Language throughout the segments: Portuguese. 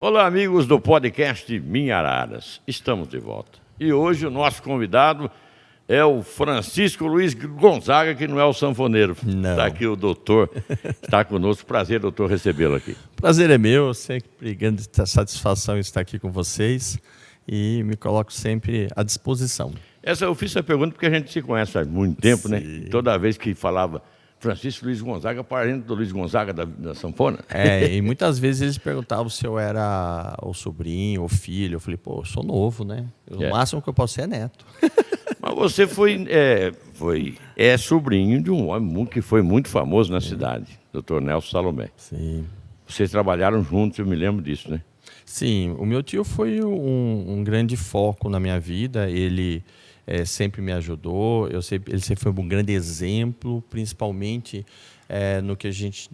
Olá, amigos do podcast Minha Araras. Estamos de volta. E hoje o nosso convidado é o Francisco Luiz Gonzaga, que não é o sanfoneiro. Não. Está aqui o doutor, está conosco. Prazer, doutor, recebê-lo aqui. Prazer é meu, sempre grande satisfação estar aqui com vocês e me coloco sempre à disposição. Eu fiz essa pergunta porque a gente se conhece há muito tempo, Sim. né? Toda vez que falava Francisco Luiz Gonzaga, parente do Luiz Gonzaga da sanfona. E muitas vezes eles perguntavam se eu era o sobrinho, o filho. Eu falei, pô, eu sou novo, né? O máximo que eu posso ser é neto. Mas você é sobrinho de um homem que foi muito famoso na cidade, Dr. Nelson Salomé. Sim. Vocês trabalharam juntos, eu me lembro disso, né? Sim, o meu tio foi um grande foco na minha vida. Ele sempre me ajudou. Ele sempre foi um grande exemplo, principalmente no que a gente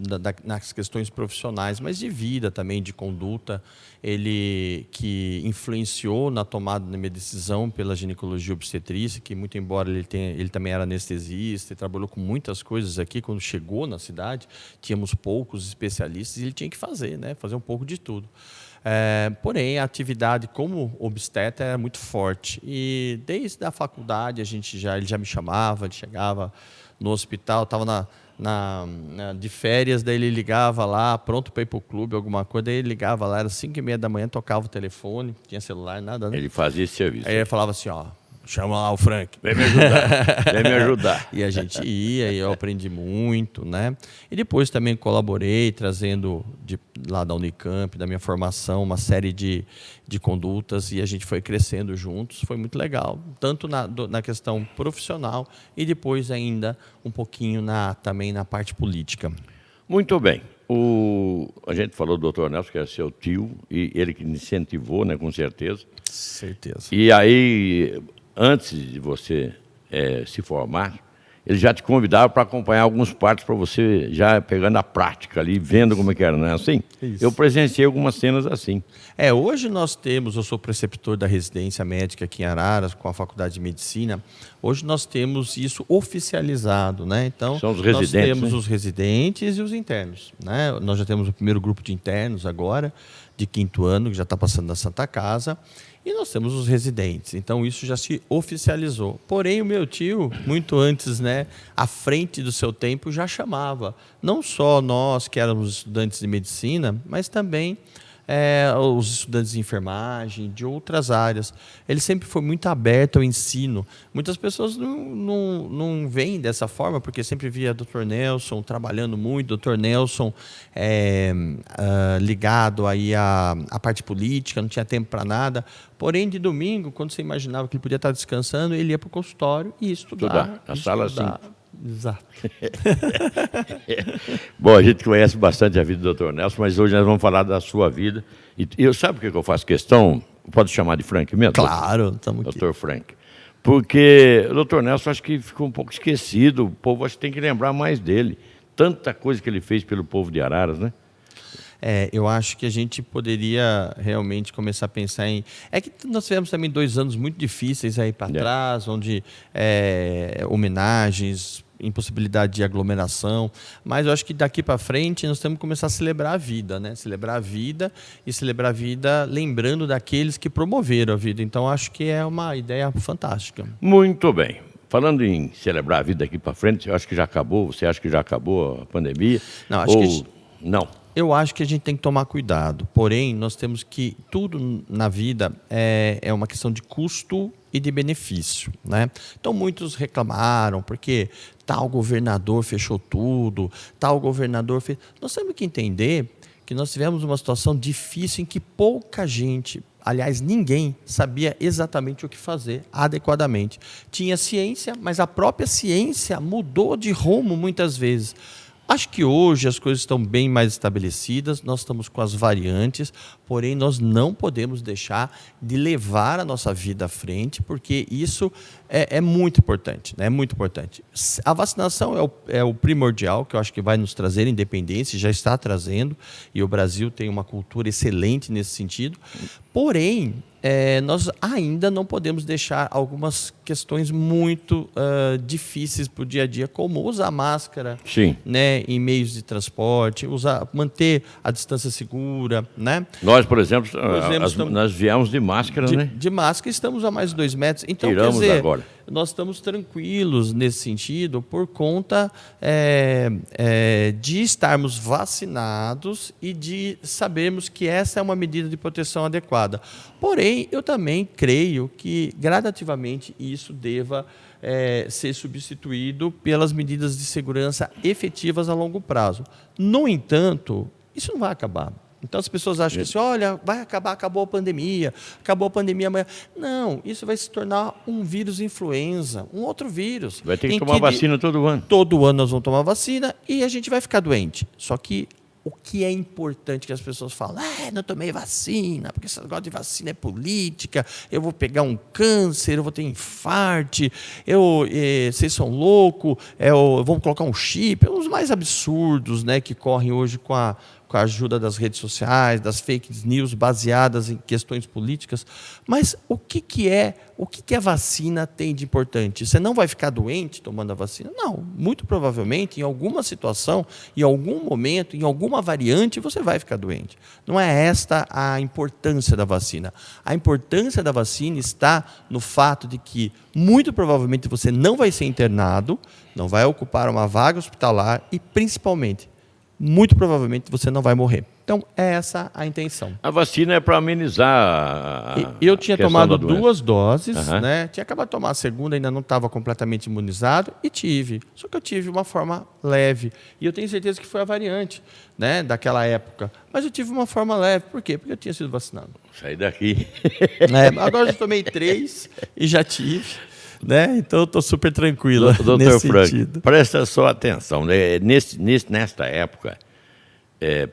nas questões profissionais, mas de vida também, de conduta. Ele que influenciou na tomada da minha decisão pela ginecologia obstetrícia, que muito embora ele também era anestesista e trabalhou com muitas coisas aqui. Quando chegou na cidade, tínhamos poucos especialistas e ele tinha que fazer, né? Fazer um pouco de tudo. Porém, a atividade como obstetra era muito forte. E desde a faculdade ele já me chamava, ele chegava no hospital, estava de férias, daí ele ligava lá, pronto para ir para o clube, alguma coisa, daí ele ligava lá, era 5h30 da manhã, tocava o telefone, não tinha celular, nada, né? Ele fazia esse serviço. Aí ele falava assim, ó, chama lá o Frank. Vem me ajudar, vem me ajudar. E a gente ia, e eu aprendi muito, né? E depois também colaborei, trazendo lá da Unicamp, da minha formação, uma série de condutas, e a gente foi crescendo juntos. Foi muito legal, tanto na questão profissional e depois ainda um pouquinho também na parte política. Muito bem. A gente falou do Dr. Nelson, que é seu tio, e ele que me incentivou, né, com certeza. Certeza. E aí, antes de você se formar, ele já te convidava para acompanhar alguns partos para você já pegando a prática ali, vendo como é que era, não é assim? Isso. Eu presenciei algumas cenas assim. Hoje eu sou preceptor da residência médica aqui em Araras, com a Faculdade de Medicina. Hoje nós temos isso oficializado, né? Então, são os residentes, nós temos, né? Os residentes e os internos, né? Nós já temos o primeiro grupo de internos agora, de 5º ano, que já está passando na Santa Casa. E nós temos os residentes, então isso já se oficializou. Porém, o meu tio, muito antes, né, à frente do seu tempo, já chamava. Não só nós, que éramos estudantes de medicina, mas também os estudantes de enfermagem, de outras áreas. Ele sempre foi muito aberto ao ensino. Muitas pessoas não veem dessa forma, porque sempre via Dr. Nelson trabalhando muito, Dr. Nelson ligado aí à parte política, não tinha tempo para nada. Porém, de domingo, quando você imaginava que ele podia estar descansando, ele ia para o consultório e estudar. Na sala assim. Exato. Bom, a gente conhece bastante a vida do Dr. Nelson, mas hoje nós vamos falar da sua vida. E eu sabe por que eu faço questão? Pode chamar de Frank mesmo? Claro, estamos aqui. Dr. Frank. Porque o Dr. Nelson acho que ficou um pouco esquecido. O povo acho que tem que lembrar mais dele. Tanta coisa que ele fez pelo povo de Araras, né? Eu acho que a gente poderia realmente começar a pensar em... É que nós tivemos também 2 anos muito difíceis aí para trás, onde homenagens, impossibilidade de aglomeração, mas eu acho que daqui para frente nós temos que começar a celebrar a vida, né? Celebrar a vida e celebrar a vida lembrando daqueles que promoveram a vida. Então, acho que é uma ideia fantástica. Muito bem. Falando em celebrar a vida daqui para frente, eu acho que já acabou. Você acha que já acabou a pandemia? Não, acho que... Não. Eu acho que a gente tem que tomar cuidado. Porém, nós temos que... Tudo na vida é uma questão de custo e de benefício, né? Então, muitos reclamaram porque tal governador fechou tudo, tal governador fez... Nós temos que entender que nós tivemos uma situação difícil em que pouca gente, aliás, ninguém sabia exatamente o que fazer adequadamente. Tinha ciência, mas a própria ciência mudou de rumo muitas vezes. Acho que hoje as coisas estão bem mais estabelecidas, nós estamos com as variantes, porém nós não podemos deixar de levar a nossa vida à frente, porque isso é muito importante, né? É muito importante. A vacinação é o primordial, que eu acho que vai nos trazer independência, já está trazendo, e o Brasil tem uma cultura excelente nesse sentido. Porém, nós ainda não podemos deixar algumas questões muito difíceis para o dia a dia, como usar máscara, Sim. né, em meios de transporte, manter a distância segura, né? Nós, por exemplo, nós viemos de máscara, né? De máscara, estamos a mais de 2 metros. Então, Tiramos quer dizer, agora. nós estamos tranquilos nesse sentido por conta de estarmos vacinados e de sabermos que essa é uma medida de proteção adequada. Porém, eu também creio que gradativamente isso deva ser substituído pelas medidas de segurança efetivas a longo prazo. No entanto, isso não vai acabar. Então as pessoas acham que assim, olha, vai acabar, acabou a pandemia amanhã. Não, isso vai se tornar um vírus influenza, um outro vírus. Vai ter que tomar vacina todo ano. Todo ano nós vamos tomar vacina e a gente vai ficar doente. Só que o que é importante que as pessoas falam, não tomei vacina, porque esse negócio de vacina é política, eu vou pegar um câncer, eu vou ter infarto, vocês são loucos, vamos colocar um chip, os mais absurdos, né, que correm hoje com a ajuda das redes sociais, das fake news baseadas em questões políticas. Mas o que a vacina tem de importante? Você não vai ficar doente tomando a vacina? Não. Muito provavelmente, em alguma situação, em algum momento, em alguma variante, você vai ficar doente. Não é esta a importância da vacina. A importância da vacina está no fato de que, muito provavelmente, você não vai ser internado, não vai ocupar uma vaga hospitalar e, principalmente, muito provavelmente você não vai morrer. Então, é essa a intenção. A vacina é para amenizar eu tinha tomado da 2 doses, né? Tinha acabado de tomar a segunda, ainda não estava completamente imunizado e tive. Só que eu tive uma forma leve. E eu tenho certeza que foi a variante, né, daquela época. Mas eu tive uma forma leve. Por quê? Porque eu tinha sido vacinado. Saí daqui. Agora eu já tomei 3 e já tive. Né? Então eu estou super tranquilo nesse Frank, sentido. Presta só atenção, né? Nesta época,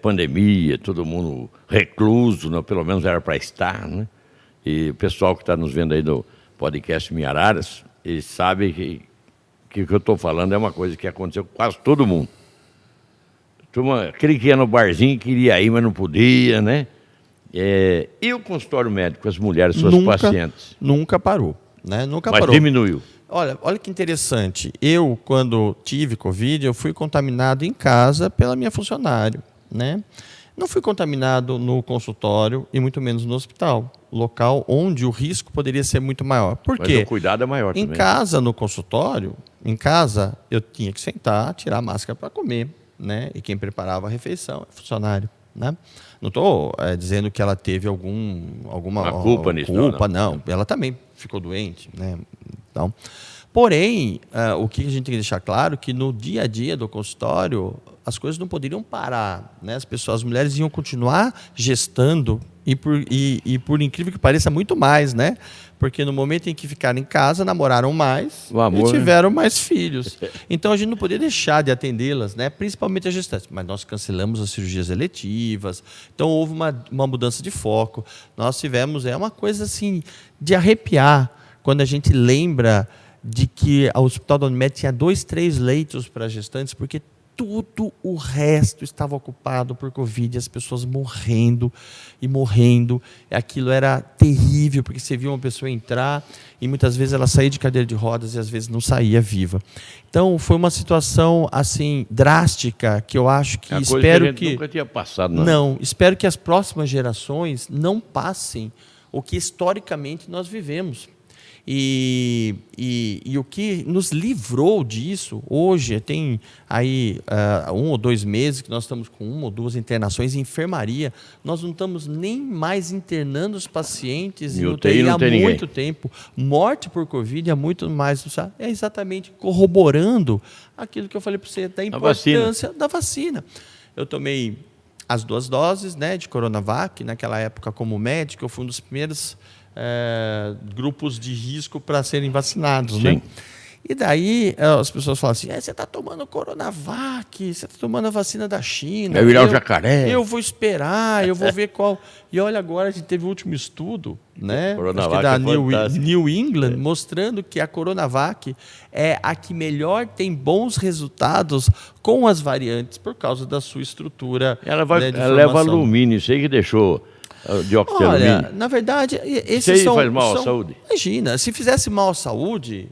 pandemia, todo mundo recluso, né? Pelo menos era para estar, né? E o pessoal que está nos vendo aí do podcast Minhararas, eles sabem que o que eu estou falando é uma coisa que aconteceu com quase todo mundo. Aquele que ia no barzinho queria ir, mas não podia, né? E o consultório médico, as mulheres, suas pacientes? Nunca parou. Né? Nunca Mas parou. Diminuiu. Olha que interessante. Eu, quando tive Covid, eu fui contaminado em casa pela minha funcionária. Né? Não fui contaminado no consultório e muito menos no hospital, local onde o risco poderia ser muito maior. Por quê? Mas o cuidado é maior também. Em casa, no consultório, eu tinha que sentar, tirar a máscara para comer. Né? E quem preparava a refeição é funcionário. Né? Não estou dizendo que ela teve alguma culpa nisso. Não. Ela também ficou doente. Né? Então, porém, o que a gente tem que deixar claro é que no dia a dia do consultório, as coisas não poderiam parar. Né? As mulheres iam continuar gestando e por incrível que pareça, muito mais, né? Porque no momento em que ficaram em casa, namoraram mais e tiveram mais filhos. Então, a gente não podia deixar de atendê-las, né? Principalmente as gestantes. Mas nós cancelamos as cirurgias eletivas. Então, houve uma mudança de foco. Nós tivemos uma coisa assim de arrepiar quando a gente lembra de que o Hospital da Unimed tinha 2, 3 leitos para gestantes, porque tudo o resto estava ocupado por Covid, as pessoas morrendo e morrendo. Aquilo era terrível, porque você via uma pessoa entrar e muitas vezes ela saía de cadeira de rodas e às vezes não saía viva. Então, foi uma situação assim drástica que eu acho que espero que nunca tinha passado, não, espero que as próximas gerações não passem o que historicamente nós vivemos. E o que nos livrou disso, hoje tem aí 1 ou 2 meses que nós estamos com 1 ou 2 internações em enfermaria, nós não estamos nem mais internando os pacientes em UTI há muito tempo, morte por Covid há muito mais, é exatamente corroborando aquilo que eu falei para você, da importância da vacina. Eu tomei as 2 doses, né, de Coronavac, naquela época como médico, eu fui um dos primeiros grupos de risco para serem vacinados. Sim. Né? E daí as pessoas falam assim, você está tomando Coronavac, você está tomando a vacina da China. Vai virar o jacaré. Eu vou esperar, eu vou ver qual. E olha, agora a gente teve o último estudo, né? Acho que da New England, mostrando que a Coronavac é a que melhor tem bons resultados com as variantes por causa da sua estrutura. Ela leva alumínio, isso aí que deixou dióxido de alumínio? Olha, na verdade, Isso aí faz mal à saúde? Imagina, se fizesse mal à saúde,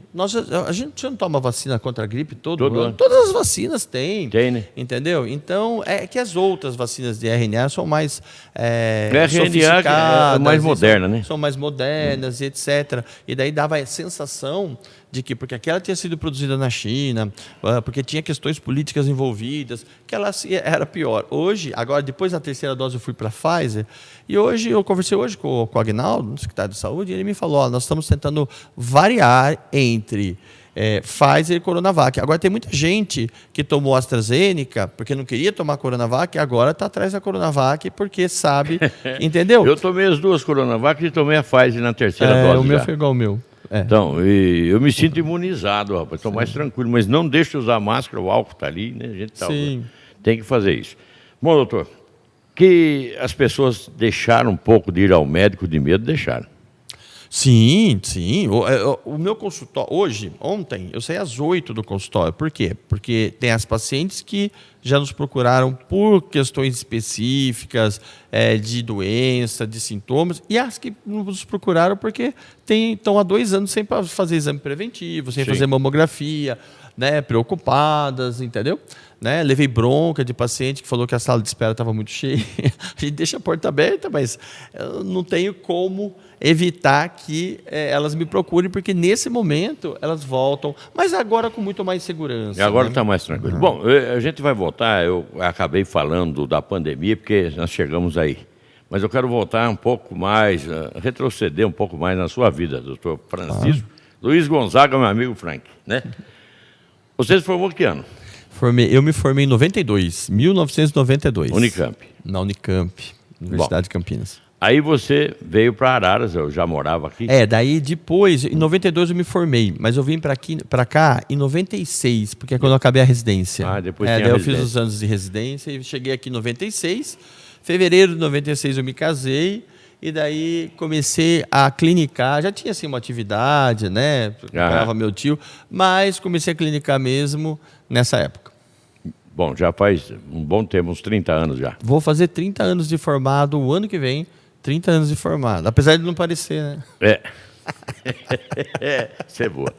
a gente não toma vacina contra a gripe todo Todo ano. ano. Todas as vacinas têm. Tem, né? Entendeu? Então, é que as outras vacinas de RNA são mais RNA sofisticadas. é mais moderna, né? São mais modernas e etc. E daí dava a sensação de que, porque aquela tinha sido produzida na China, porque tinha questões políticas envolvidas, que ela era pior. Hoje, agora, depois da terceira dose, eu fui para a Pfizer, e hoje, eu conversei hoje com o Agnaldo, secretário de Saúde, e ele me falou, nós estamos tentando variar entre Pfizer e Coronavac. Agora, tem muita gente que tomou AstraZeneca porque não queria tomar Coronavac, e agora está atrás da Coronavac porque sabe, entendeu? Eu tomei as duas Coronavac e tomei a Pfizer na terceira dose. O meu já. foi igual ao meu. Então, eu me sinto imunizado, rapaz, estou mais tranquilo, mas não deixe de usar máscara, o álcool está ali, né? A gente tem que fazer isso. Bom, doutor, que as pessoas deixaram um pouco de ir ao médico de medo, deixaram. Sim, sim. O meu consultório, ontem, eu saí às 8 do consultório. Por quê? Porque tem as pacientes que já nos procuraram por questões específicas, de doença, de sintomas, e as que nos procuraram porque estão há 2 anos sem fazer exame preventivo, sem fazer mamografia, né, preocupadas, entendeu? Né? Levei bronca de paciente que falou que a sala de espera estava muito cheia. A gente deixa a porta aberta, mas eu não tenho como evitar que elas me procurem, porque nesse momento elas voltam, mas agora com muito mais segurança. E agora né? está mais tranquilo. Bom, a gente vai voltar, eu acabei falando da pandemia, porque nós chegamos aí. Mas eu quero voltar um pouco mais, retroceder um pouco mais na sua vida, doutor Francisco. Luiz Gonzaga, meu amigo Frank, né? Você se formou que ano? Eu me formei em 1992. Unicamp. Na Unicamp, Universidade de Campinas. Aí você veio para Araras, eu já morava aqui. Daí depois, em 92 eu me formei, mas eu vim para cá em 96, porque é quando eu acabei a residência. Depois daí tinha eu fiz os anos de residência e cheguei aqui em 96. Fevereiro de 96 eu me casei e daí comecei a clinicar. Já tinha assim uma atividade, né? Acompanhava meu tio, mas comecei a clinicar mesmo nessa época. Bom, já faz um bom tempo, uns 30 anos já. Vou fazer 30 anos de formado o ano que vem. 30 anos de formado, apesar de não parecer, né? Isso é boa.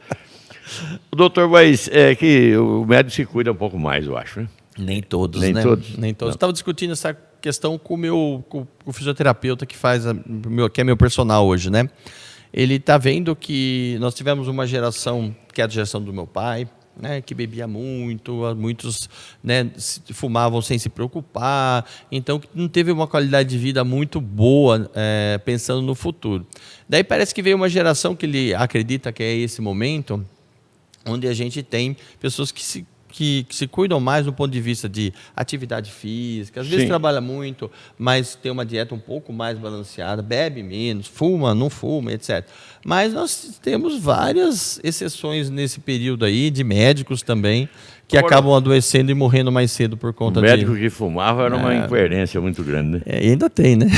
O doutor, mas é que o médico se cuida um pouco mais, eu acho, né? Nem todos, Nem né? todos? Nem todos. Estava discutindo essa questão com o fisioterapeuta que que é meu personal hoje, né? Ele está vendo que nós tivemos uma geração, que é a geração do meu pai, né, que bebia muito, muitos, né, fumavam sem se preocupar, então não teve uma qualidade de vida muito boa pensando no futuro. Daí parece que veio uma geração que ele acredita que é esse momento, onde a gente tem pessoas que se cuidam mais do ponto de vista de atividade física, às vezes trabalha muito, mas tem uma dieta um pouco mais balanceada, bebe menos, fuma, não fuma, etc. Mas nós temos várias exceções nesse período aí, de médicos também, que acabam adoecendo e morrendo mais cedo por conta disso. O médico que fumava era uma incoerência muito grande, né? E ainda tem, né?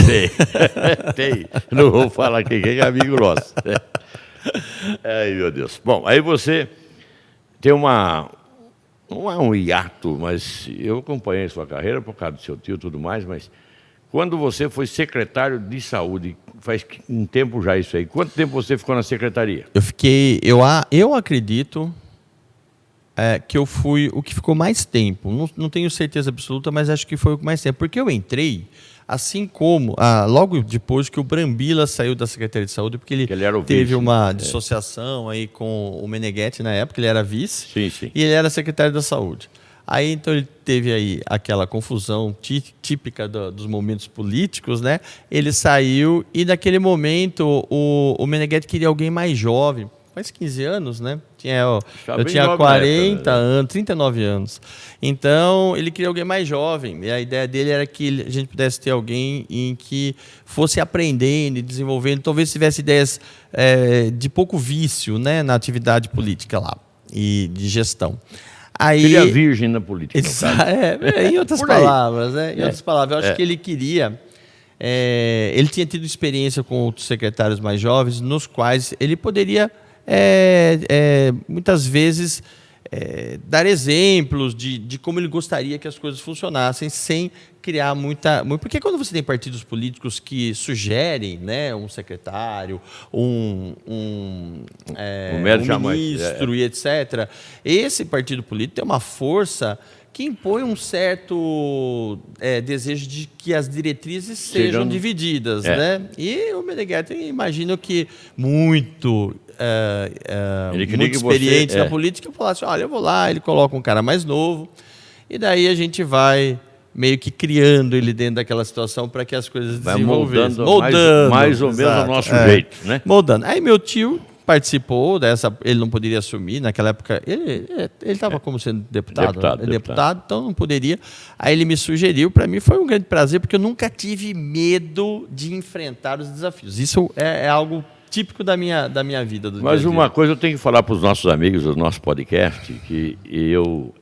Tem. Não vou falar quem é amigo nosso. Ai, meu Deus. Bom, aí você tem não é um hiato, mas eu acompanhei sua carreira por causa do seu tio e tudo mais, mas quando você foi secretário de saúde, faz um tempo já isso aí, quanto tempo você ficou na secretaria? Eu acredito que eu fui o que ficou mais tempo, não tenho certeza absoluta, mas acho que foi o que mais tempo, porque eu entrei assim como, logo depois que o Brambila saiu da Secretaria de Saúde, porque ele teve vice, uma dissociação aí com o Meneghetti na época, ele era vice, sim. E ele era secretário da Saúde. Aí, então, ele teve aí aquela confusão típica dos momentos políticos, né? Ele saiu e, naquele momento, o Meneghetti queria alguém mais jovem, faz 15 anos, né? Eu tinha 40 anos, 39 anos. Então, ele queria alguém mais jovem. E a ideia dele era que a gente pudesse ter alguém em que fosse aprendendo e desenvolvendo. Talvez tivesse ideias de pouco vício, né, na atividade política lá e de gestão. Queria virgem na política. Em outras palavras, né? Em outras palavras, eu acho que ele queria... ele tinha tido experiência com outros secretários mais jovens, nos quais ele poderia... muitas vezes dar exemplos de como ele gostaria que as coisas funcionassem, sem criar muita... Porque quando você tem partidos políticos que sugerem, né, um secretário, um ministro e etc., esse partido político tem uma força que impõe um certo desejo de que as diretrizes sejam divididas. Né? E o Meneghetti, imagino que muito experiente na política, falasse, olha, eu vou lá, ele coloca um cara mais novo, e daí a gente vai meio que criando ele dentro daquela situação para que as coisas desenvolvessem. Moldando mais ou menos o nosso jeito. Né? Moldando. Aí meu tio participou dessa, ele não poderia assumir, naquela época ele estava como sendo deputado, então não poderia. Aí ele me sugeriu, para mim foi um grande prazer, porque eu nunca tive medo de enfrentar os desafios. Isso é algo típico da minha vida. Mas dia uma coisa eu tenho que falar para os nossos amigos do nosso podcast, que eu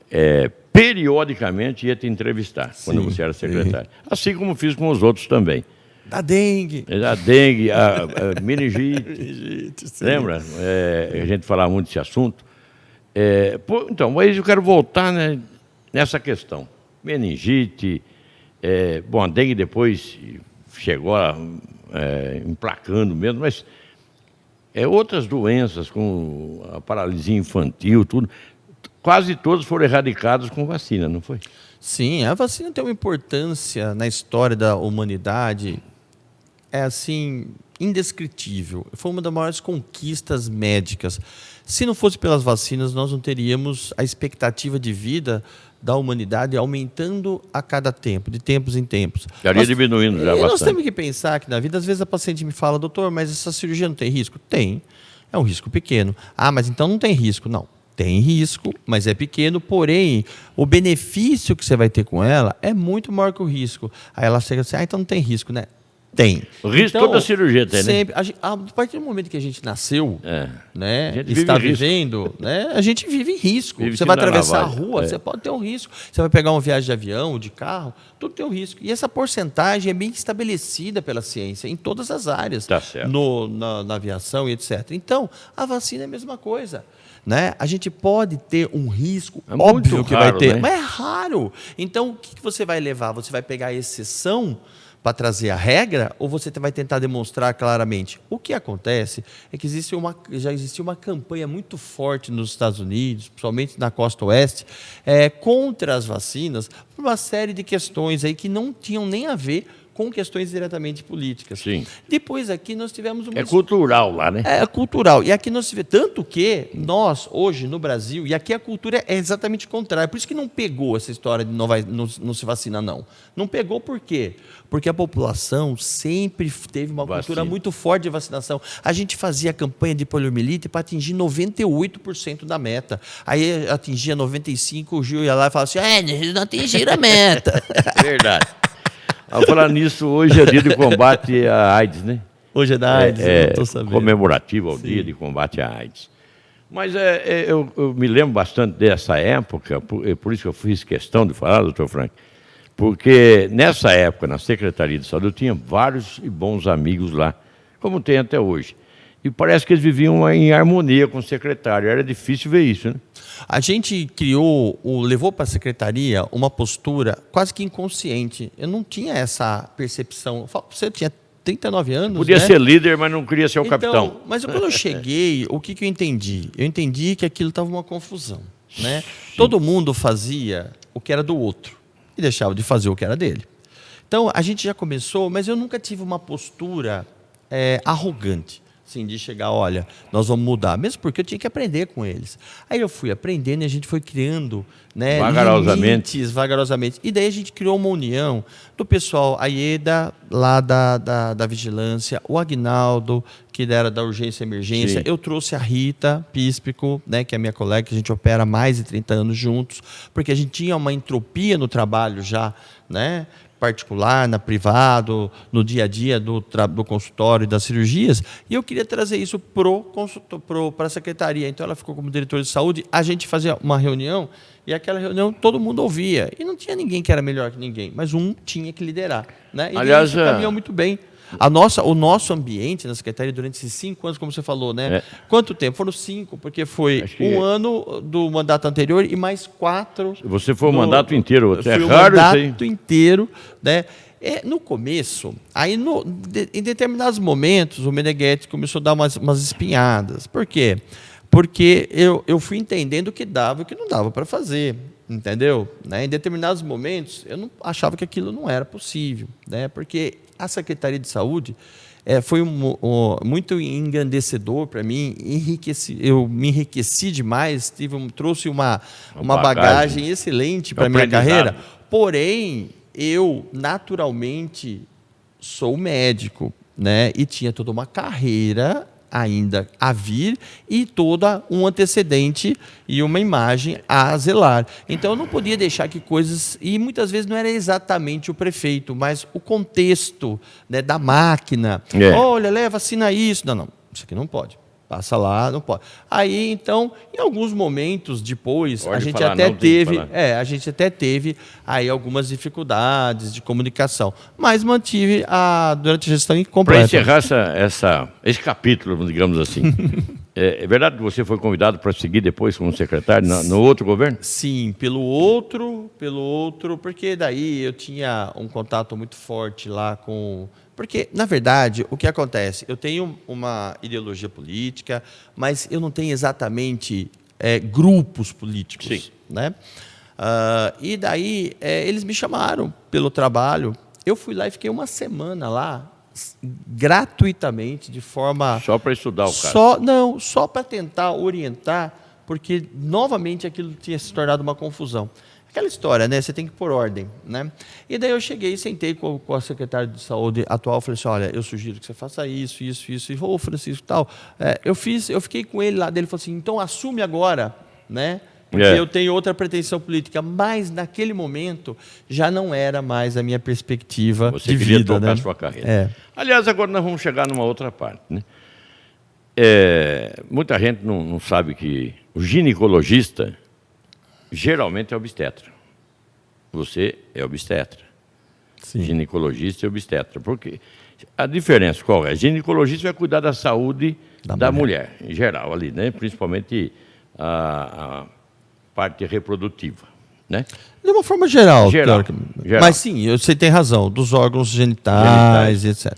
periodicamente ia te entrevistar quando você era secretário. Assim como fiz com os outros também. Da dengue. A dengue, a meningite. Lembra? A gente falava muito desse assunto. Então, mas eu quero voltar, né, nessa questão. Meningite, a dengue depois chegou emplacando mesmo, mas outras doenças, com a paralisia infantil, tudo, quase todas foram erradicadas com vacina, não foi? Sim, a vacina tem uma importância na história da humanidade, assim, indescritível. Foi uma das maiores conquistas médicas. Se não fosse pelas vacinas, nós não teríamos a expectativa de vida da humanidade aumentando a cada tempo, de tempos em tempos. Estaria diminuindo já bastante. Nós temos que pensar que na vida, às vezes a paciente me fala, doutor, mas essa cirurgia não tem risco? Tem. É um risco pequeno. Ah, mas então não tem risco. Não. Tem risco, mas é pequeno, porém, o benefício que você vai ter com ela é muito maior que o risco. Aí ela chega assim, então não tem risco, né? Tem. O risco então, toda cirurgia tem, sempre, né? A partir do momento que a gente nasceu, né, está vivendo, né, a gente vive em risco. Você vai atravessar a rua, você pode ter um risco. Você vai pegar uma viagem de avião, de carro, tudo tem um risco. E essa porcentagem é bem estabelecida pela ciência, em todas as áreas, na aviação e etc. Então, a vacina é a mesma coisa. Né? A gente pode ter um risco, óbvio que vai ter, mas é raro. Então, o que você vai levar? Você vai pegar a exceção para trazer a regra, ou você vai tentar demonstrar claramente? O que acontece é que já existiu uma campanha muito forte nos Estados Unidos, principalmente na costa oeste, contra as vacinas, por uma série de questões aí que não tinham nem a ver com questões diretamente políticas. Sim. Depois aqui nós tivemos uma... É cultural lá, né? É cultural. E aqui nós tivemos... Tanto que nós, hoje, no Brasil, e aqui a cultura é exatamente contrária. Por isso que não pegou essa história de não se vacina, não. Não pegou por quê? Porque a população sempre teve uma cultura muito forte de vacinação. A gente fazia campanha de poliomielite para atingir 98% da meta. Aí atingia 95%, o Gil ia lá e falava assim, eles não atingiram a meta. Verdade. Ao falar nisso, hoje é dia de combate à AIDS, né? Hoje é da AIDS, não estou sabendo. Comemorativo ao dia de combate à AIDS. Mas eu me lembro bastante dessa época, por isso que eu fiz questão de falar, doutor Frank, porque nessa época, na Secretaria de Saúde, eu tinha vários e bons amigos lá, como tem até hoje. E parece que eles viviam em harmonia com o secretário. Era difícil ver isso, né? A gente levou para a secretaria uma postura quase que inconsciente. Eu não tinha essa percepção. Você tinha 39 anos, podia ser líder, mas não queria ser o capitão. Mas quando eu cheguei, o que eu entendi? Eu entendi que aquilo estava uma confusão. Né? Todo mundo fazia o que era do outro e deixava de fazer o que era dele. Então, a gente já começou, mas eu nunca tive uma postura arrogante. Assim, de chegar, olha, nós vamos mudar, mesmo porque eu tinha que aprender com eles. Aí eu fui aprendendo e a gente foi criando, né, limites, vagarosamente. E daí a gente criou uma união do pessoal, a Ieda, lá da vigilância, o Agnaldo, que era da urgência e emergência. Sim. Eu trouxe a Rita Píspico, né, que é minha colega, que a gente opera há mais de 30 anos juntos, porque a gente tinha uma entropia no trabalho já, né, particular, na privado, no dia a dia do consultório e das cirurgias, e eu queria trazer isso para a secretaria. Então, ela ficou como diretora de saúde, a gente fazia uma reunião, e aquela reunião todo mundo ouvia, e não tinha ninguém que era melhor que ninguém, mas um tinha que liderar. Né? E aliás, isso caminhou muito bem. O nosso ambiente na Secretaria durante esses 5 anos, como você falou, né? Quanto tempo? Foram 5, porque foi um ano do mandato anterior e mais 4. Você foi o mandato inteiro, é foi raro o isso aí. mandato inteiro, né? No começo, aí em determinados momentos, o Meneghetti começou a dar umas espinhadas. Por quê? Porque eu fui entendendo o que dava e o que não dava para fazer, entendeu? Né? Em determinados momentos, eu não achava que aquilo não era possível, né? Porque a Secretaria de Saúde foi muito engrandecedor para mim, eu me enriqueci demais, trouxe uma bagagem excelente para a minha carreira, porém, eu naturalmente sou médico, né? E tinha toda uma carreira ainda a vir e toda um antecedente e uma imagem a zelar. Então eu não podia deixar que coisas, e muitas vezes não era exatamente o prefeito, mas o contexto, né, da máquina. Olha, leva, assina isso. Não, isso aqui não pode. Passa lá, não pode. Aí, então, em alguns momentos depois, a gente até teve aí algumas dificuldades de comunicação, mas mantive durante a gestão completa. Para encerrar esse capítulo, digamos assim, é verdade que você foi convidado para seguir depois como secretário no outro governo? Sim, pelo outro, porque daí eu tinha um contato muito forte lá com... Porque, na verdade, o que acontece? Eu tenho uma ideologia política, mas eu não tenho exatamente grupos políticos. Sim. Né? E daí eles me chamaram pelo trabalho. Eu fui lá e fiquei uma semana lá, gratuitamente, de forma... Só para estudar o caso? Só para tentar orientar, porque, novamente, aquilo tinha se tornado uma confusão. Aquela história, né? Você tem que pôr ordem, né? E daí eu cheguei, sentei com a secretária de saúde atual, falei assim, olha, eu sugiro que você faça isso. E ô, Francisco, tal. Eu fiquei com ele lá, dele falou assim, então assume agora, né? Porque eu tenho outra pretensão política, mas naquele momento já não era mais a minha perspectiva de vida. Você queria tocar a sua carreira. Aliás, agora nós vamos chegar numa outra parte, né? Muita gente não sabe que o ginecologista geralmente é obstetra. Você é obstetra. Sim. Ginecologista e obstetra. Porque a diferença qual é? Ginecologista vai cuidar da saúde da mulher, em geral, ali, né? Principalmente a parte reprodutiva, né? De uma forma geral. Geral. Mas sim, você tem razão, dos órgãos genitais, etc.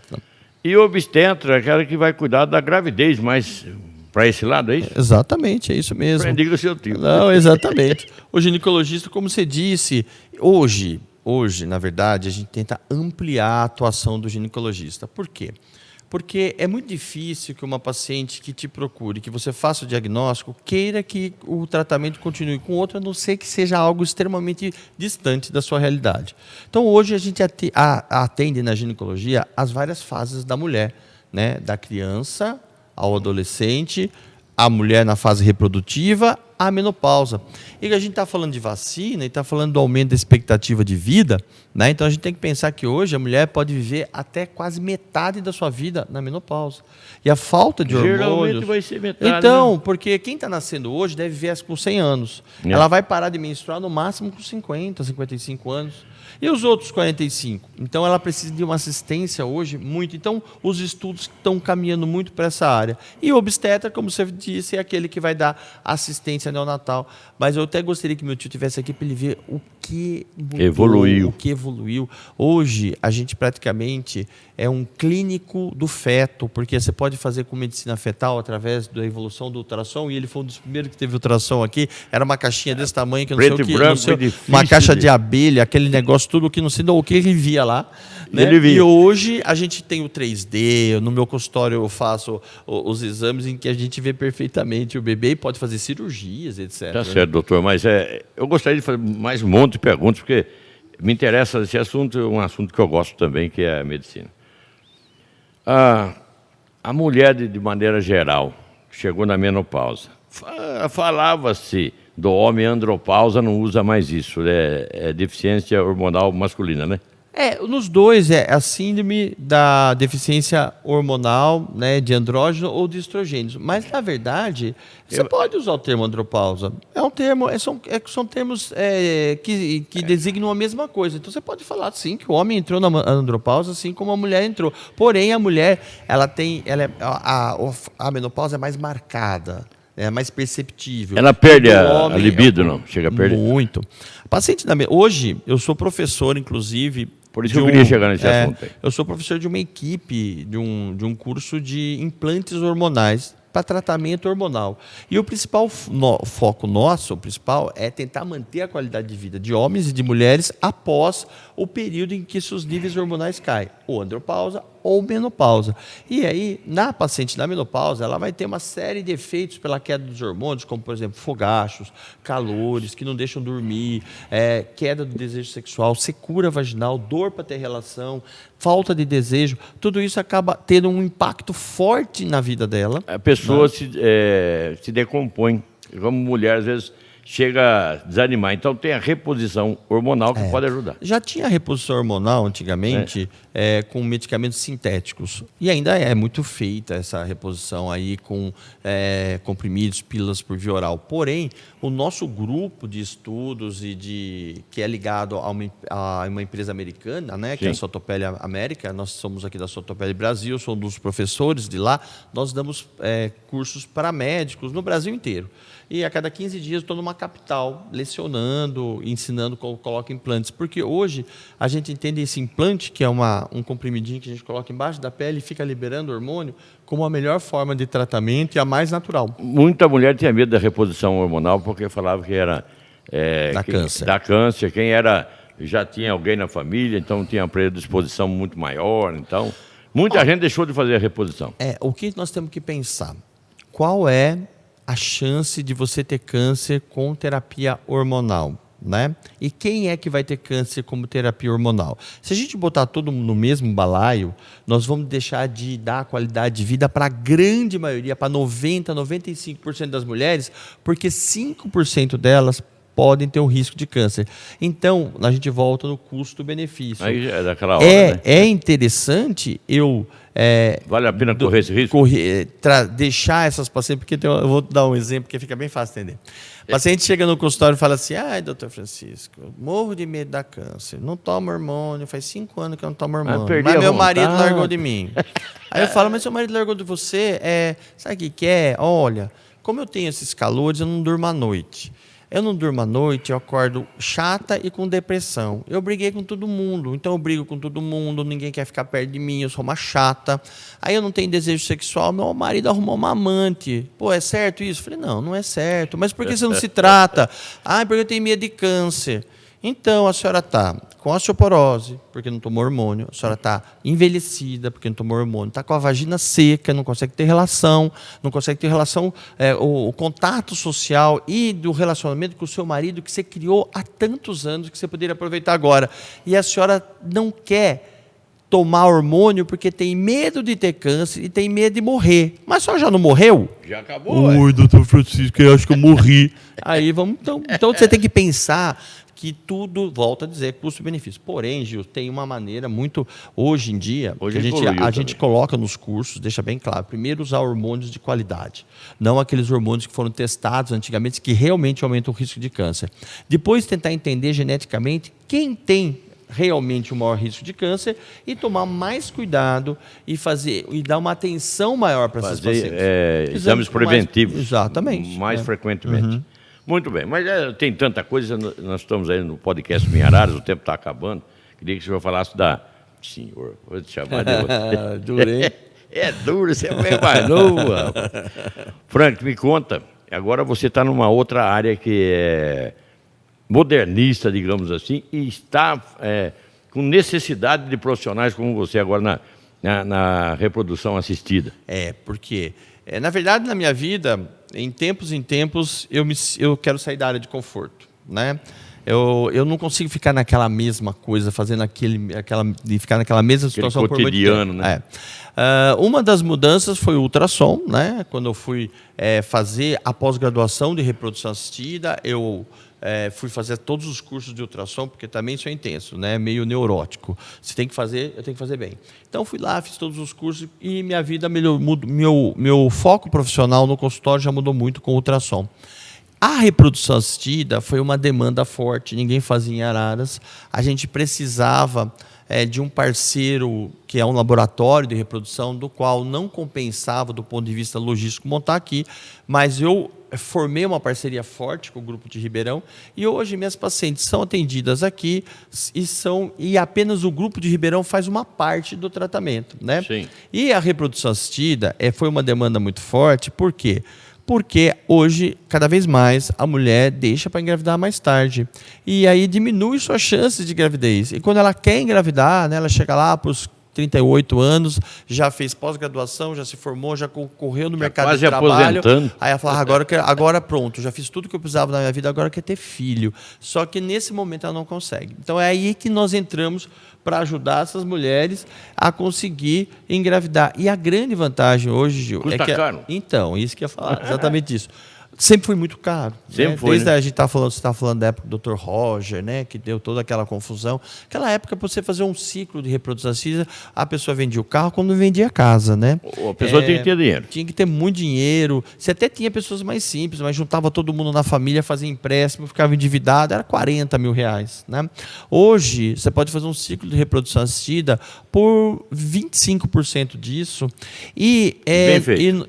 E o obstetra é aquela que vai cuidar da gravidez, mas para esse lado, é isso? Exatamente, é isso mesmo. Diga o seu tio. Não, exatamente. O ginecologista, como você disse, hoje, na verdade, a gente tenta ampliar a atuação do ginecologista. Por quê? Porque é muito difícil que uma paciente que te procure, que você faça o diagnóstico, queira que o tratamento continue com outra, a não ser que seja algo extremamente distante da sua realidade. Então, hoje, a gente atende na ginecologia as várias fases da mulher, né? Da criança ao adolescente, a mulher na fase reprodutiva, a menopausa. E a gente está falando de vacina e está falando do aumento da expectativa de vida, né? Então a gente tem que pensar que hoje a mulher pode viver até quase metade da sua vida na menopausa. E a falta de hormônios... Geralmente vai ser metade. Então, né? Porque quem está nascendo hoje deve viver com 100 anos. Ela vai parar de menstruar no máximo com 50, 55 anos. E os outros 45? Então, ela precisa de uma assistência hoje muito. Então, os estudos estão caminhando muito para essa área. E o obstetra, como você disse, é aquele que vai dar assistência neonatal. Mas eu até gostaria que meu tio estivesse aqui para ele ver o que mudou, o que evoluiu. Hoje, a gente praticamente é um clínico do feto, porque você pode fazer com medicina fetal através da evolução do ultrassom, e ele foi um dos primeiros que teve ultrassom aqui. Era uma caixinha desse tamanho, que eu não sei o que, branco, uma caixa de abelha, aquele negócio, tudo que não sei o que ele via lá. Né? E hoje a gente tem o 3D, no meu consultório eu faço os exames em que a gente vê perfeitamente o bebê e pode fazer cirurgias, etc. Tá certo, doutor, mas eu gostaria de fazer mais um monte de perguntas, porque me interessa esse assunto, é um assunto que eu gosto também, que é a medicina. A mulher, de maneira geral, chegou na menopausa. Falava-se do homem andropausa, não usa mais isso, é deficiência hormonal masculina, né? Nos dois é a síndrome da deficiência hormonal, né, de andrógeno ou de estrogênios. Mas, na verdade, você pode usar o termo andropausa. É um termo, são termos que designam a mesma coisa. Então, você pode falar, sim, que o homem entrou na andropausa, assim como a mulher entrou. Porém, a mulher, a menopausa é mais marcada. É mais perceptível. Ela perde a libido, não? Chega a perder? Muito. Paciente hoje, eu sou professor, inclusive. Por isso eu queria chegar nesse assunto aí. Eu sou professor de uma equipe, de um curso de implantes hormonais para tratamento hormonal. E o principal foco nosso, é tentar manter a qualidade de vida de homens e de mulheres após o período em que seus níveis hormonais caem, ou andropausa ou menopausa. E aí, na paciente da menopausa, ela vai ter uma série de efeitos pela queda dos hormônios, como, por exemplo, fogachos, calores, que não deixam dormir, queda do desejo sexual, secura vaginal, dor para ter relação, falta de desejo. Tudo isso acaba tendo um impacto forte na vida dela. A pessoa se decompõe. Como mulher, às vezes, chega a desanimar. Então, tem a reposição hormonal que pode ajudar. Já tinha reposição hormonal antigamente com medicamentos sintéticos. E ainda é muito feita essa reposição aí com comprimidos, pílulas por via oral. Porém, o nosso grupo de estudos que é ligado a uma empresa americana, né, que é a Sotopele América, nós somos aqui da Sotopele Brasil, sou um dos professores de lá, nós damos cursos para médicos no Brasil inteiro. E a cada 15 dias estou numa capital, lecionando, ensinando como coloca implantes. Porque hoje a gente entende esse implante, que é um comprimidinho que a gente coloca embaixo da pele e fica liberando hormônio, como a melhor forma de tratamento e a mais natural. Muita mulher tinha medo da reposição hormonal porque falava que era câncer. Da câncer. Quem já tinha alguém na família, então tinha uma predisposição muito maior. Então, muita gente deixou de fazer a reposição. O que nós temos que pensar? Qual é a chance de você ter câncer com terapia hormonal, né? E quem é que vai ter câncer como terapia hormonal? Se a gente botar todo mundo no mesmo balaio, nós vamos deixar de dar qualidade de vida para a grande maioria, para 95% das mulheres, porque 5% delas podem ter um risco de câncer. Então, a gente volta no custo-benefício. Aí é daquela hora, né? É interessante vale a pena correr esse risco? Deixar essas pacientes, porque eu vou dar um exemplo que fica bem fácil de entender. O paciente chega no consultório e fala assim: ai, doutor Francisco, eu morro de medo da câncer, não tomo hormônio, faz 5 anos que eu não tomo hormônio, mas meu marido largou de mim. Aí eu falo: mas seu marido largou de você? Sabe o que é? Olha, como eu tenho esses calores, eu não durmo à noite. Eu não durmo à noite, eu acordo chata e com depressão. Eu briguei com todo mundo, então eu brigo com todo mundo, ninguém quer ficar perto de mim, eu sou uma chata. Aí eu não tenho desejo sexual, meu marido arrumou uma amante. Pô, é certo isso? Eu falei: não é certo. Mas por que você não se trata? Porque eu tenho medo de câncer. Então, a senhora está com osteoporose, porque não tomou hormônio. A senhora está envelhecida, porque não tomou hormônio. Está com a vagina seca, não consegue ter relação. Não consegue ter relação, o contato social e do relacionamento com o seu marido que você criou há tantos anos, que você poderia aproveitar agora. E a senhora não quer tomar hormônio porque tem medo de ter câncer e tem medo de morrer. Mas a senhora já não morreu? Já acabou. Oi, doutor Francisco, eu acho que eu morri. Aí vamos. Então você tem que pensar que tudo, volta a dizer, custo-benefício. Porém, Gil, tem uma maneira muito... Hoje em dia, a gente coloca nos cursos, deixa bem claro, primeiro usar hormônios de qualidade. Não aqueles hormônios que foram testados antigamente, que realmente aumentam o risco de câncer. Depois, tentar entender geneticamente quem tem realmente o maior risco de câncer e tomar mais cuidado e dar uma atenção maior para essas pacientes. Exames preventivos. Exatamente. Mais frequentemente. Muito bem, mas tem tanta coisa, nós estamos aí no podcast Minharadas, o tempo está acabando. Queria que o senhor falasse senhor, vou te chamar de outro. Duro, hein? É duro, você é bem mais novo. Frank, me conta, agora você está numa outra área que é modernista, digamos assim, e está com necessidade de profissionais como você agora na reprodução assistida. Porque, na verdade, na minha vida, em tempos, eu quero sair da área de conforto, né? Eu não consigo ficar naquela mesma coisa, fazendo ficar naquela mesma situação por muito tempo. Né? Uma das mudanças foi o ultrassom, né? Quando eu fui fazer a pós-graduação de reprodução assistida, eu fui fazer todos os cursos de ultrassom, porque também isso é intenso, né? Meio neurótico. Você tem que fazer, eu tenho que fazer bem. Então, fui lá, fiz todos os cursos e minha vida melhorou. Meu foco profissional no consultório já mudou muito com o ultrassom. A reprodução assistida foi uma demanda forte, ninguém fazia em Araras. A gente precisava de um parceiro que é um laboratório de reprodução, do qual não compensava do ponto de vista logístico montar aqui, mas eu formei uma parceria forte com o Grupo de Ribeirão e hoje minhas pacientes são atendidas aqui e apenas o Grupo de Ribeirão faz uma parte do tratamento, né? Sim. E a reprodução assistida foi uma demanda muito forte, por quê? Porque hoje, cada vez mais, a mulher deixa para engravidar mais tarde. E aí diminui suas chances de gravidez. E quando ela quer engravidar, né, ela chega lá para os 38 anos, já fez pós-graduação, já se formou, já concorreu no mercado de trabalho. Aí ela fala, agora pronto, já fiz tudo que eu precisava na minha vida, agora quer ter filho. Só que nesse momento ela não consegue. Então é aí que nós entramos para ajudar essas mulheres a conseguir engravidar. E a grande vantagem hoje, Gil, custa caro. Então, isso que eu ia falar, exatamente isso. Sempre foi muito caro. Sempre né? foi. Desde né? a gente está falando, você está falando da época do Dr. Roger, né? Que deu toda aquela confusão. Aquela época, para você fazer um ciclo de reprodução assistida, a pessoa vendia o carro quando vendia a casa, né? A pessoa tinha que ter dinheiro. Tinha que ter muito dinheiro. Você até tinha pessoas mais simples, mas juntava todo mundo na família, fazia empréstimo, ficava endividado, era 40 mil reais. Né? Hoje, você pode fazer um ciclo de reprodução assistida por 25% disso Bem feito.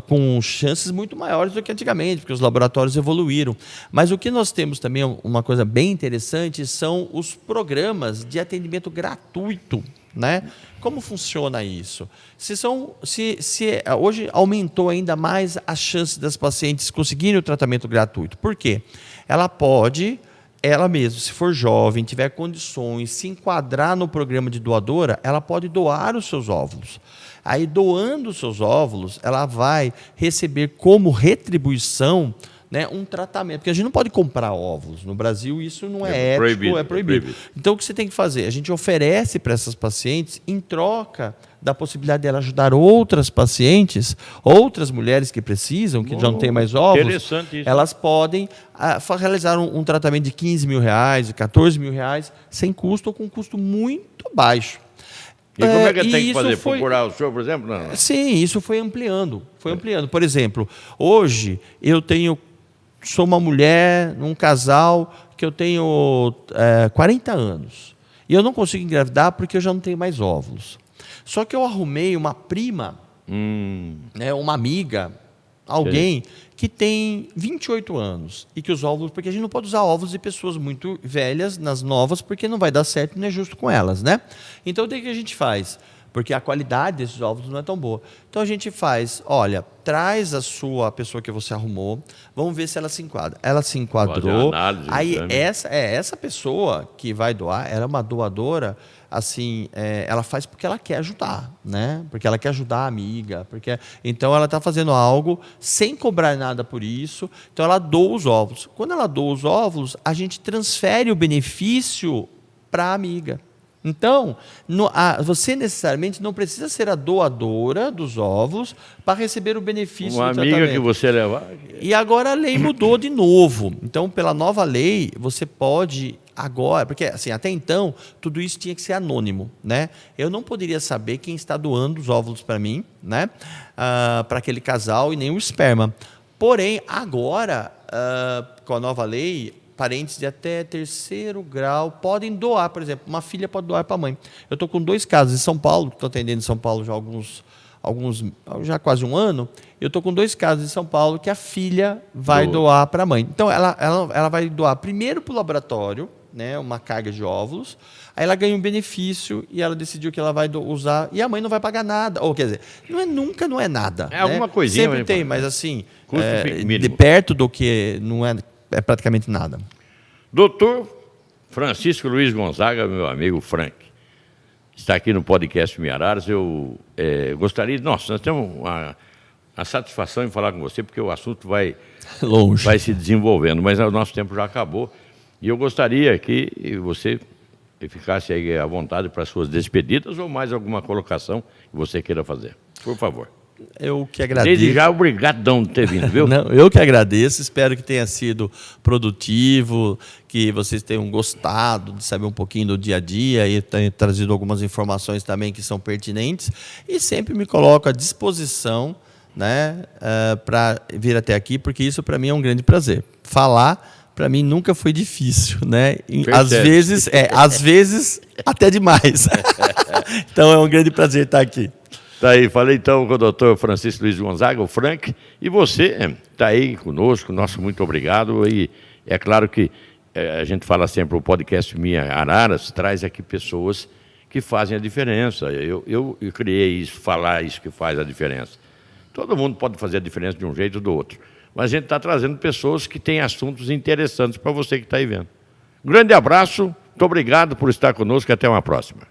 Com chances muito maiores do que antigamente, porque os laboratórios evoluíram. Mas o que nós temos também, uma coisa bem interessante, são os programas de atendimento gratuito. Né? Como funciona isso? Hoje aumentou ainda mais as chances das pacientes conseguirem o tratamento gratuito. Por quê? Ela mesma, se for jovem, tiver condições, se enquadrar no programa de doadora, ela pode doar os seus óvulos. Aí, doando os seus óvulos, ela vai receber como retribuição, né, um tratamento. Porque a gente não pode comprar óvulos. No Brasil, isso não é ético, é proibido. Então, o que você tem que fazer? A gente oferece para essas pacientes, em troca da possibilidade dela ajudar outras pacientes, outras mulheres que precisam, que já não têm mais óvulos, interessante isso. elas podem realizar um tratamento de 15 mil reais, de 14 mil reais, sem custo ou com um custo muito baixo. E como é que tem que fazer? Procurar o senhor, por exemplo? Não. Sim, isso foi ampliando. Por exemplo, hoje sou uma mulher, um casal, que eu tenho 40 anos. E eu não consigo engravidar porque eu já não tenho mais óvulos. Só que eu arrumei uma prima, né, uma amiga, alguém que tem 28 anos e que os óvulos, porque a gente não pode usar óvulos de pessoas muito velhas nas novas, porque não vai dar certo e não é justo com elas, né? Então, o que a gente faz? Porque a qualidade desses óvulos não é tão boa. Então, a gente faz, olha, traz a pessoa que você arrumou, vamos ver se ela se enquadra. Ela se enquadrou, aí essa pessoa que vai doar, ela é uma doadora, assim, ela faz porque ela quer ajudar, né? Porque ela quer ajudar a amiga, então ela está fazendo algo sem cobrar nada por isso, então ela doa os óvulos. Quando ela doa os óvulos, a gente transfere o benefício para a amiga. Então, você necessariamente não precisa ser a doadora dos óvulos para receber o benefício do tratamento. Uma amiga que você levar. E agora a lei mudou de novo. Então, pela nova lei, você pode agora, porque assim, até então, tudo isso tinha que ser anônimo, né? Eu não poderia saber quem está doando os óvulos para mim, né? Para aquele casal e nem o esperma. Porém, agora, com a nova lei, parentes de até 3º grau podem doar, por exemplo, uma filha pode doar para a mãe. Eu estou com 2 casos em São Paulo, estou atendendo em São Paulo já quase um ano, eu estou com 2 casos em São Paulo que a filha vai doar para a mãe. Então, ela vai doar primeiro para o laboratório, né, uma carga de óvulos, aí ela ganha um benefício e ela decidiu que ela vai usar, e a mãe não vai pagar nada. Ou, quer dizer, nunca não é nada. É alguma coisinha. Sempre tem, mas assim, de perto do que não é praticamente nada. Doutor Francisco Luiz Gonzaga, meu amigo Frank, está aqui no podcast Miararas. Eu gostaria... Nossa, nós temos a satisfação em falar com você, porque o assunto vai se desenvolvendo, mas o nosso tempo já acabou. E eu gostaria que você ficasse aí à vontade para as suas despedidas ou mais alguma colocação que você queira fazer. Por favor. Eu que agradeço. Desde já, obrigadão de ter vindo, viu? Não, eu que agradeço, espero que tenha sido produtivo, que vocês tenham gostado de saber um pouquinho do dia a dia e tenham trazido algumas informações também que são pertinentes. E sempre me coloco à disposição, né, para vir até aqui, porque isso para mim é um grande prazer. Falar, para mim, nunca foi difícil, né? Às vezes até demais. Então é um grande prazer estar aqui. Tá aí, falei então com o doutor Francisco Luiz Gonzaga, o Frank, e você está aí conosco, nosso muito obrigado. E é claro que a gente fala sempre, o podcast Minha Araras traz aqui pessoas que fazem a diferença. Eu criei isso, falar isso que faz a diferença. Todo mundo pode fazer a diferença de um jeito ou do outro, mas a gente está trazendo pessoas que têm assuntos interessantes para você que está aí vendo. Um grande abraço, muito obrigado por estar conosco e até uma próxima.